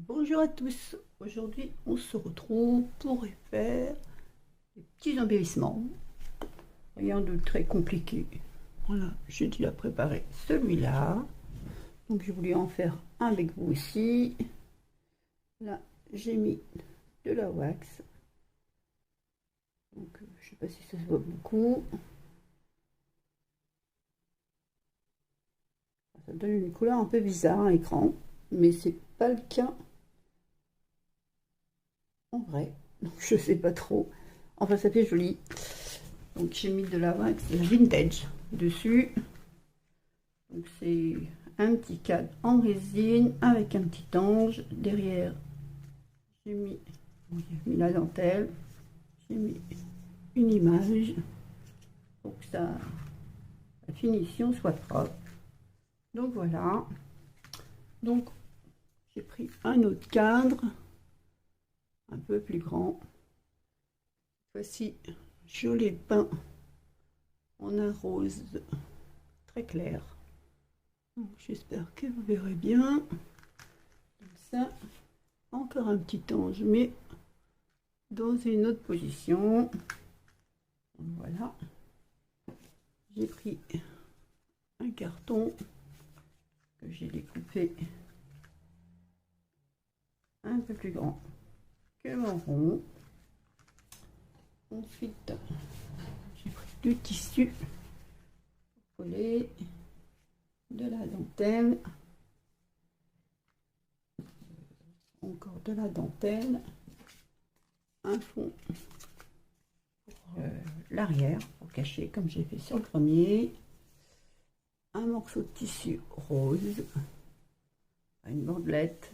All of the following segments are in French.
Bonjour à tous, aujourd'hui on se retrouve pour faire des petits embellissements, rien de très compliqué. Voilà, j'ai déjà préparé celui-là, donc je voulais en faire un avec vous aussi. Là j'ai mis de la wax, donc je sais pas si ça se voit beaucoup, ça donne une couleur un peu bizarre à l'écran, mais c'est pas le cas en vrai, donc je sais pas trop, enfin ça fait joli. Donc j'ai mis de la wax vintage dessus. Donc c'est un petit cadre en résine avec un petit ange. Derrière, j'ai mis la dentelle, j'ai mis une image pour que la finition soit propre. Donc voilà. Donc j'ai pris un autre cadre, un peu plus grand. Voici, je l'ai peint en un rose très clair. J'espère que vous verrez bien. Comme ça, encore un petit ange, mais dans une autre position. Voilà. J'ai pris un carton que j'ai découpé un peu plus grand que mon rond. Ensuite, j'ai pris du tissu pour coller de la dentelle, encore de la dentelle, un fond pour l'arrière pour cacher comme j'ai fait sur le premier, un morceau de tissu rose, une bandelette.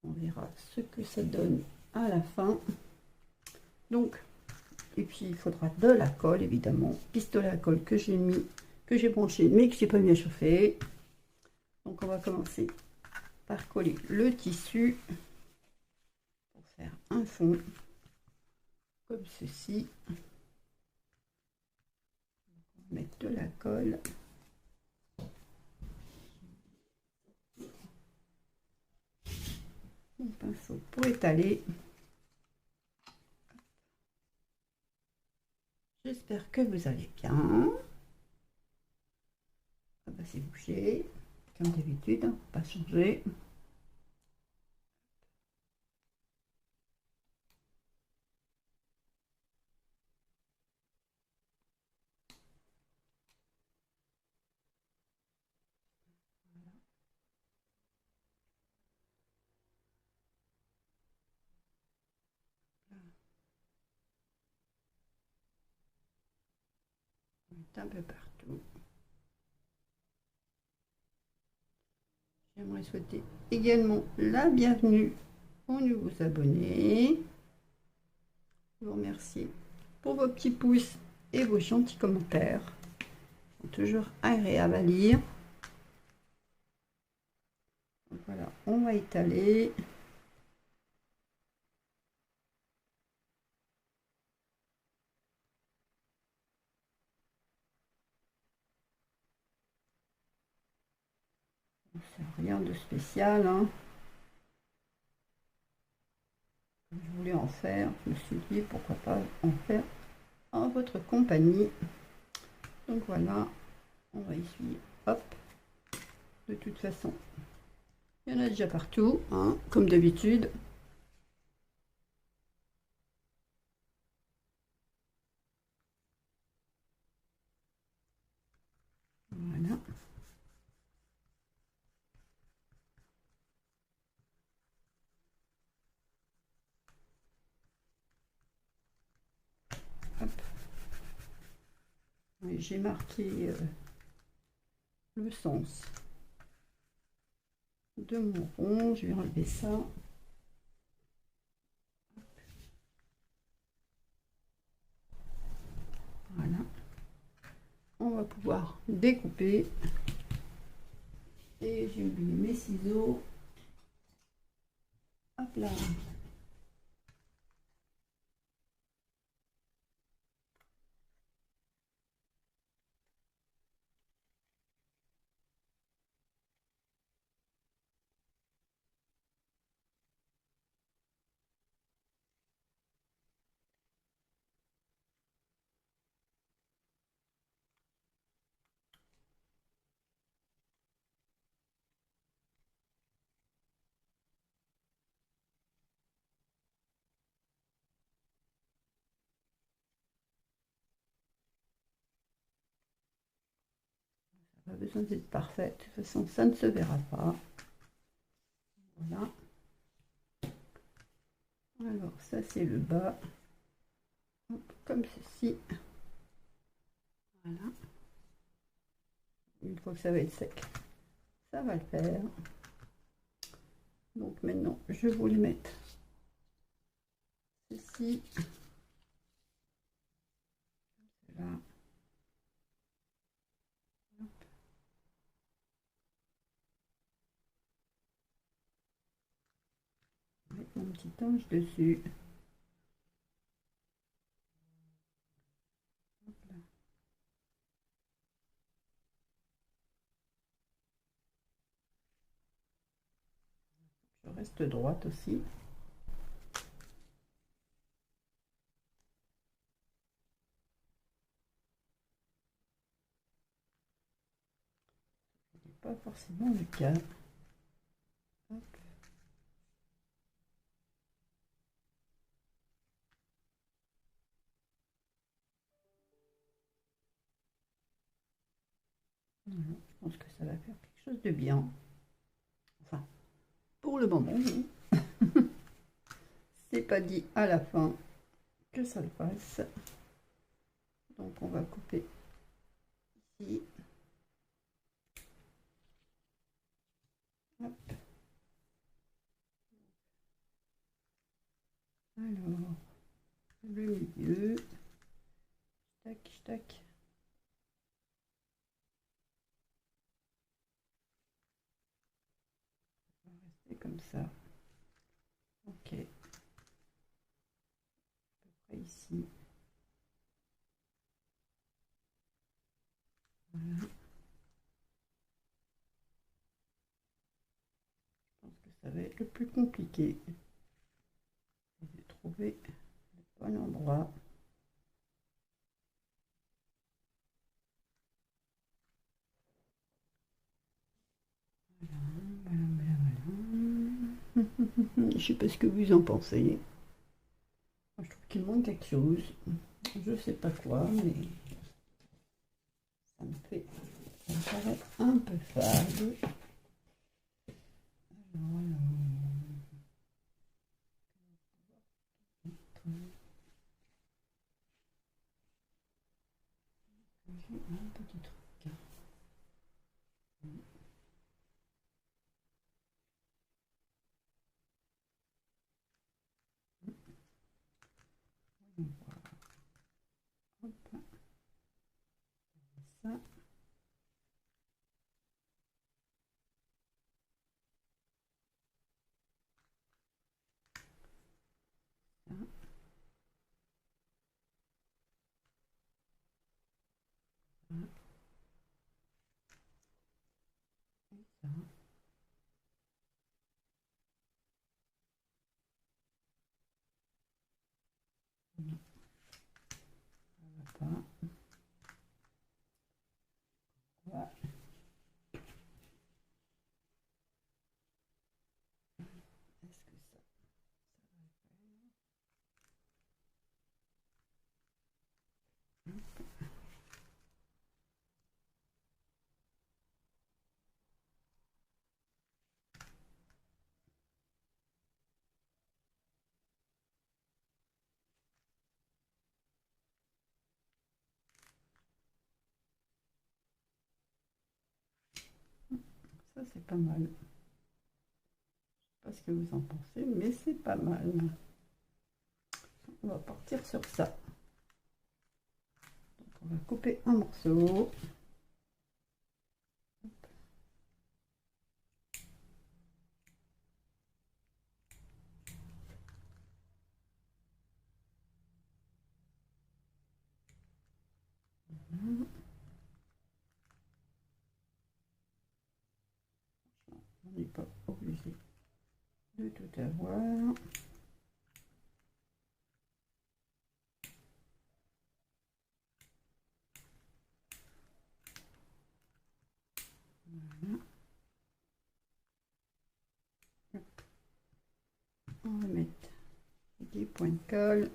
On verra ce que ça donne à la fin. Donc, et puis il faudra de la colle évidemment, pistolet à colle que j'ai mis, que j'ai branché mais que j'ai pas mis à chauffer. Donc on va commencer par coller le tissu pour faire un fond comme ceci. Mettre de la colle. Mon pinceau pour étaler. J'espère que vous allez bien. Ah bah, c'est bouché comme d'habitude, hein, pas changer. Un peu partout. J'aimerais souhaiter également la bienvenue aux nouveaux abonnés. Je vous remercie pour vos petits pouces et vos gentils commentaires. Ils sont toujours agréables à lire. Donc voilà, on va étaler. Rien de spécial, hein. Je voulais en faire, je me suis dit pourquoi pas en faire en votre compagnie. Donc voilà, on va essuyer, hop, de toute façon. Il y en a déjà partout, hein, comme d'habitude. Voilà. J'ai marqué le sens de mon rond. Je vais enlever ça. Voilà. On va pouvoir découper. Et j'ai oublié mes ciseaux. Hop là. Pas besoin d'être parfaite. De toute façon, ça ne se verra pas. Voilà. Alors, ça, c'est le bas. Hop, comme ceci. Voilà. Une fois que ça va être sec, ça va le faire. Donc maintenant, je voulais mettre ceci. Là. Mettre mon petit ange dessus. Je reste droite aussi. Ce n'est pas forcément le cas. Hop. Voilà, je pense que ça va faire quelque chose de bien. Enfin, pour le moment, oui. C'est pas dit à la fin que ça le fasse. Donc on va couper ici. Hop. Alors, le milieu. Tac, tac. On va rester comme ça. Ok. À peu près ici. Voilà. Je pense que ça va être le plus compliqué. De trouver le bon endroit. Voilà, voilà, voilà, voilà. Je sais pas ce que vous en pensez. Moi, je trouve qu'il manque quelque chose. Je sais pas quoi, mais ça me fait. Ça me paraît un peu fade. Alors, j'ai un petit truc. Hop. Ça. Ça. Ça. Non, ça va pas. Voilà. Est-ce que ça va faire? Ça, c'est pas mal. Je sais pas ce que vous en pensez, mais c'est pas mal. On va partir sur ça. Donc, on va couper un morceau. On n'est pas obligé de tout avoir. Voilà. On va mettre des points de colle.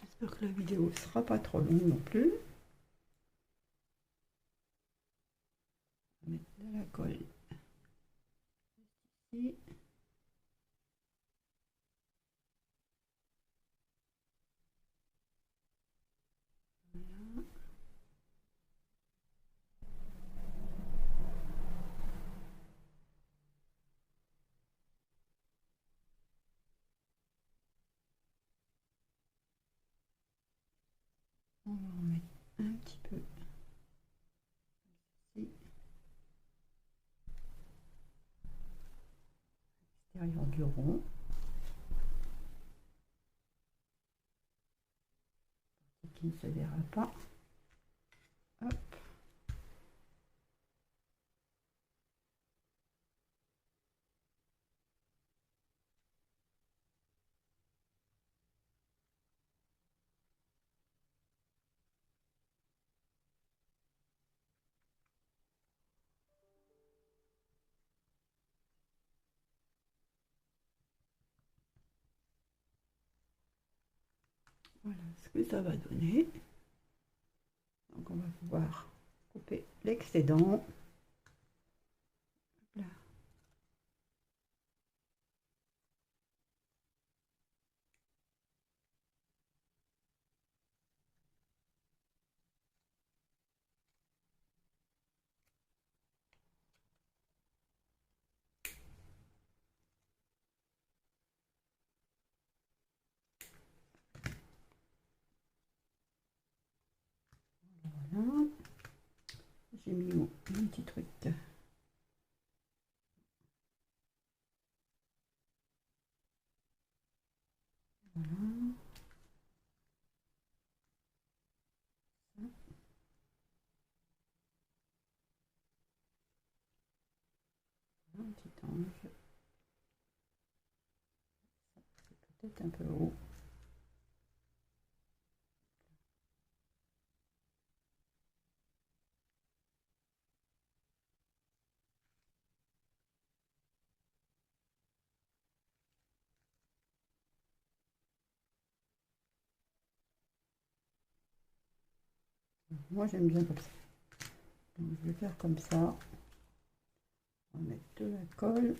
J'espère que la vidéo ne sera pas trop longue non plus. On va en mettre un petit peu ici, à l'extérieur du rond. Qui ne se verra pas. Hop. Voilà ce que ça va donner. Donc on va pouvoir couper l'excédent. Là. Voilà. J'ai mis mon petit truc. Voilà. Un petit ange. C'est peut-être un peu haut. Moi j'aime bien comme ça. Donc je vais faire comme ça. On va mettre de la colle.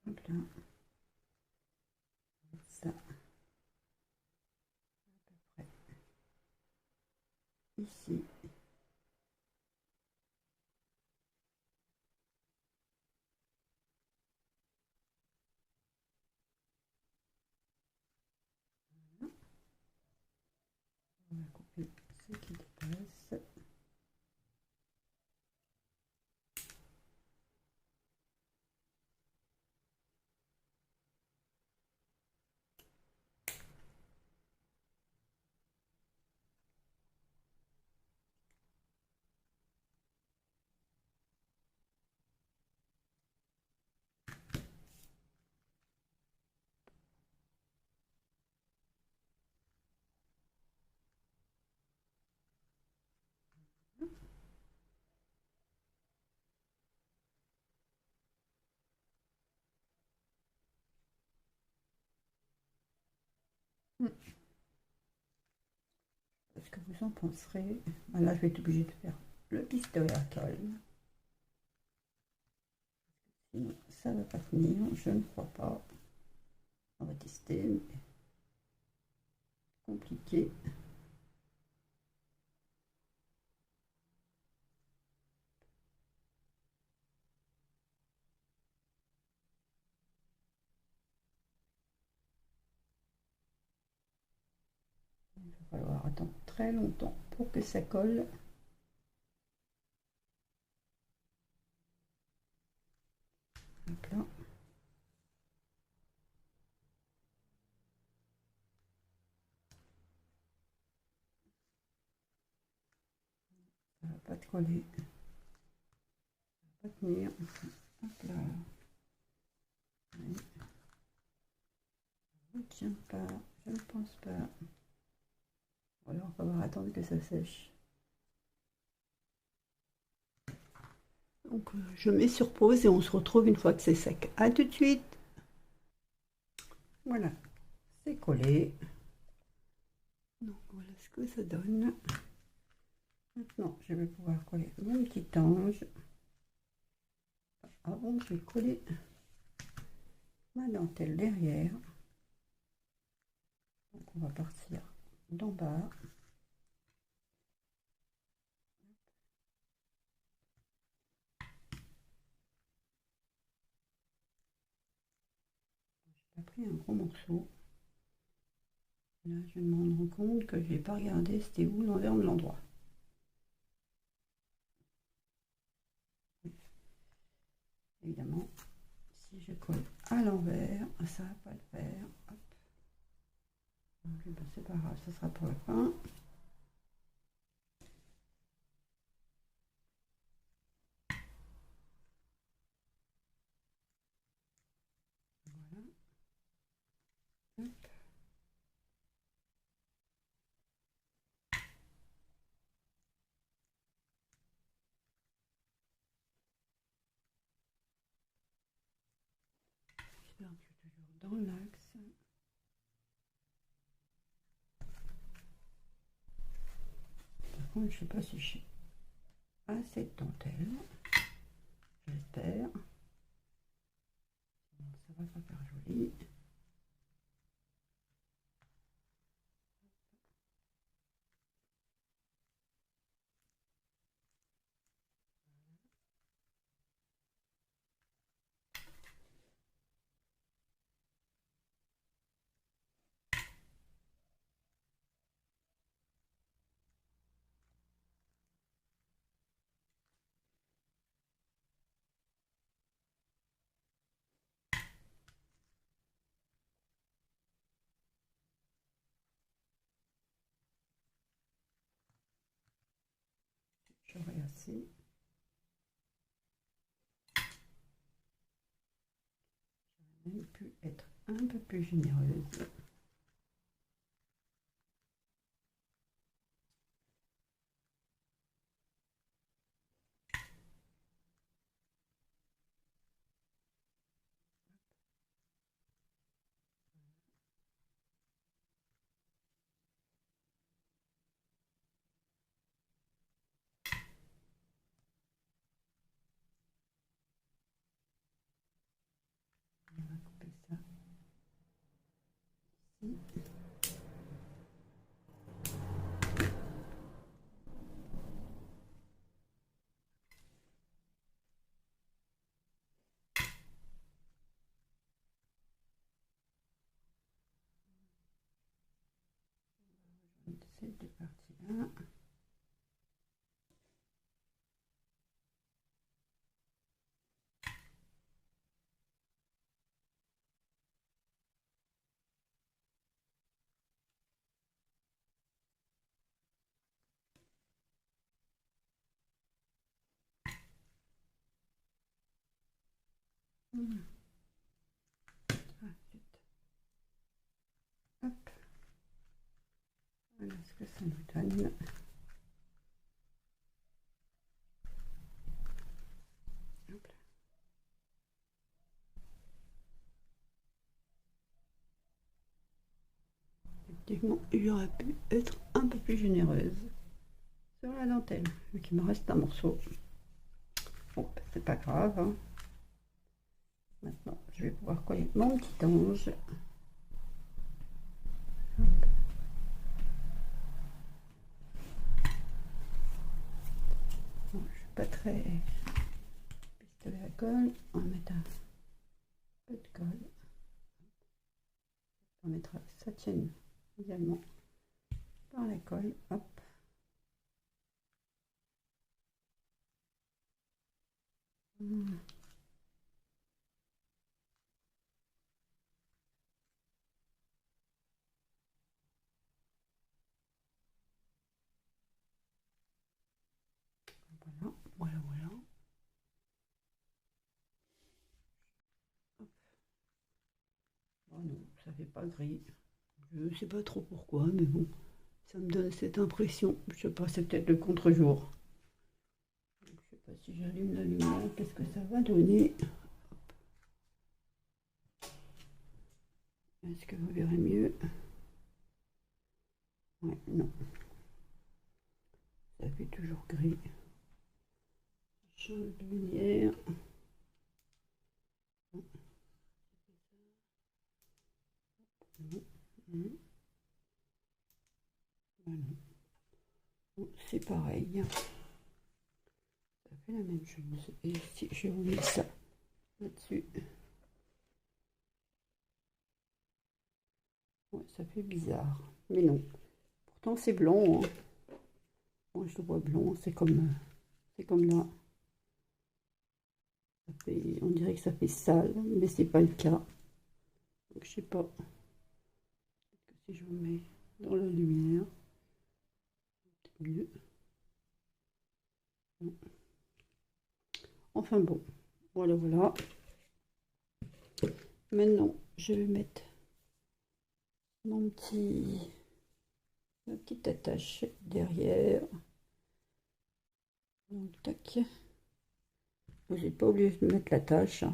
Donc là, ça, à peu près ici. On va couper ce qui dépasse. Qu'est-ce que vous en penserez? Là, je vais être obligée de faire le pistolet à colle. Sinon, ça ne va pas tenir, je ne crois pas. On va tester, mais compliqué. Il va falloir attendre très longtemps pour que ça colle. Donc là, ça ne va pas te coller. Ça ne va pas tenir. Hop là. Oui. Je ne tiens pas, je ne pense pas. Voilà, on va falloir attendre que ça sèche. Donc je mets sur pause et on se retrouve une fois que c'est sec. À tout de suite. Voilà, c'est collé. Donc voilà ce que ça donne. Maintenant, je vais pouvoir coller mon petit ange. Avant, je vais coller ma dentelle derrière. Donc on va partir d'en bas. a pris un gros morceau. Là, je vais me rendre compte que je n'ai pas regardé c'était où l'envers de l'endroit. Évidemment, si je colle à l'envers, ça ne va pas le faire. Hop. Ben, c'est pas grave, ça sera pour la fin. Voilà. Hop. J'espère que je suis toujours dans l'axe. Par contre, je ne sais pas si j'ai assez de dentelle. J'espère. Ça va pas faire joli. J'aurai assez. J'aurais même pu être un peu plus généreuse. On va couper ça ici. Ces deux parties-là. Voilà. Ah, zut. Hop. Voilà ce que ça nous donne. Hop là. Effectivement, j'aurais pu être un peu plus généreuse sur la dentelle, vu qu'il me reste un morceau. Bon, c'est pas grave. Hein. Maintenant, je vais pouvoir coller mon petit ange. Bon, je suis pas très pistolet à colle. On va mettre un peu de colle. On mettra que ça tienne également par la colle. Hop. Voilà, voilà, voilà. Hop. Oh non, ça fait pas gris. Je sais pas trop pourquoi, mais bon, ça me donne cette impression. Je sais pas, c'est peut-être le contre-jour. Je sais pas si j'allume la lumière, qu'est-ce que ça va donner. Est-ce que vous verrez mieux? Ouais, non. Ça fait toujours gris. Change de lumière. Voilà. Bon, c'est pareil. Ça fait la même chose. Et si je remets ça là-dessus. Ouais, ça fait bizarre, mais non. Pourtant c'est blanc, hein. Moi je le vois blanc, c'est comme là. On dirait que ça fait sale, mais c'est pas le cas. Donc je sais pas. Si je vous mets dans la lumière, c'est mieux. Enfin bon, voilà, voilà. Maintenant, je vais mettre ma petite attache derrière. Donc, tac. Vous n'êtes pas obligé de mettre l'attache.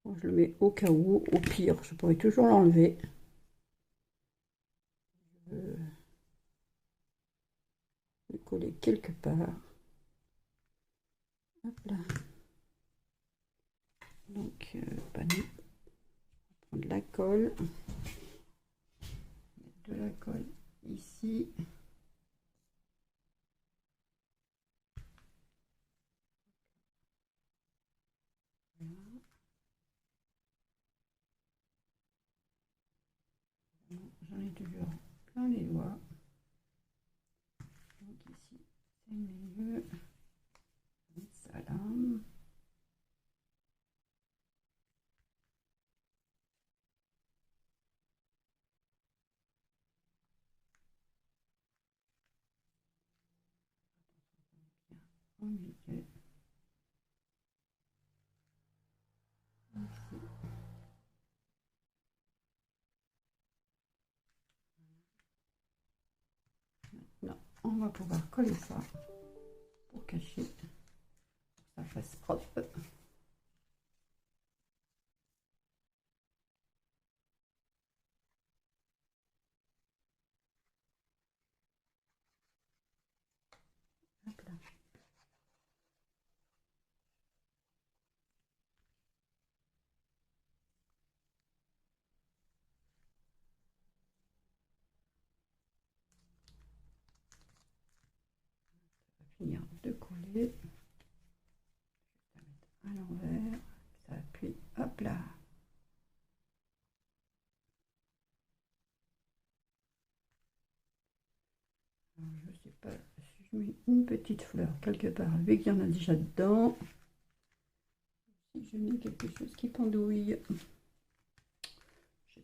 Moi, je le mets au cas où, au pire, je pourrais toujours l'enlever. Je vais le coller quelque part. Hop là. Donc, panier. Prendre la colle. De la colle ici. J'en ai toujours plein les doigts. Donc ici, c'est mieux. Ça là. Au milieu. Ici. Maintenant, on va pouvoir coller ça pour cacher que ça fasse propre. Hop là. Finir de coller. Je vais mettre à l'envers. Ça appuie. Hop là. Alors, je ne sais pas si je mets une petite fleur quelque part, vu qu'il y en a déjà dedans. Si je mets quelque chose qui pendouille. Je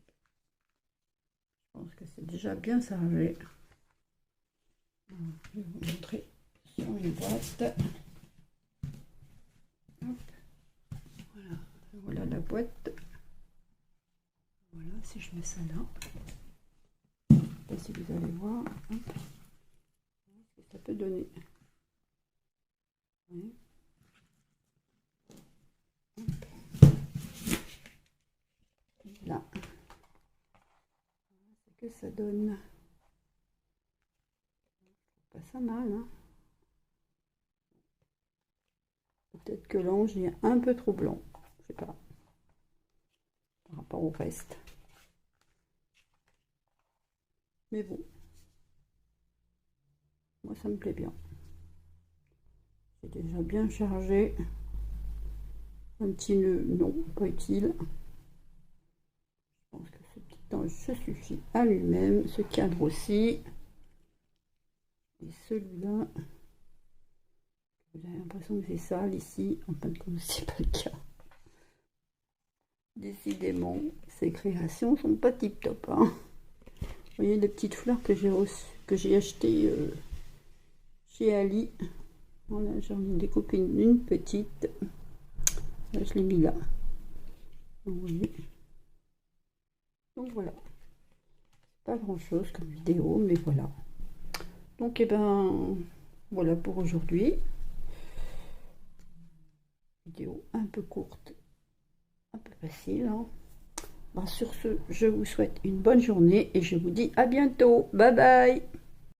pense que c'est déjà bien servi. Je vais vous montrer sur une boîte. Hop. Voilà. Voilà la boîte. Voilà, si je mets ça là. Et si vous allez voir, hop, ce que ça peut donner. Oui. Là. Ce que ça donne. Pas ça mal, hein. Peut-être que l'ange est un peu trop blanc. Je sais pas. Par rapport au reste. Mais bon. Moi, ça me plaît bien. C'est déjà bien chargé. Un petit nœud, non, pas utile. Je pense que ce petit ange se suffit à lui-même. Ce cadre aussi. Et celui-là, vous avez l'impression que c'est sale ici. En fin de compte, c'est pas le cas. Décidément, ces créations sont pas tip top, hein. Vous voyez les petites fleurs que j'ai achetées chez Ali. Voilà, j'en ai découpé une petite. Là, je l'ai mis là. Donc, vous voyez. Donc voilà. Pas grand chose comme vidéo, mais voilà. Donc, et ben, voilà pour aujourd'hui. Vidéo un peu courte, un peu facile, hein. Bon, sur ce, je vous souhaite une bonne journée et je vous dis à bientôt. Bye bye.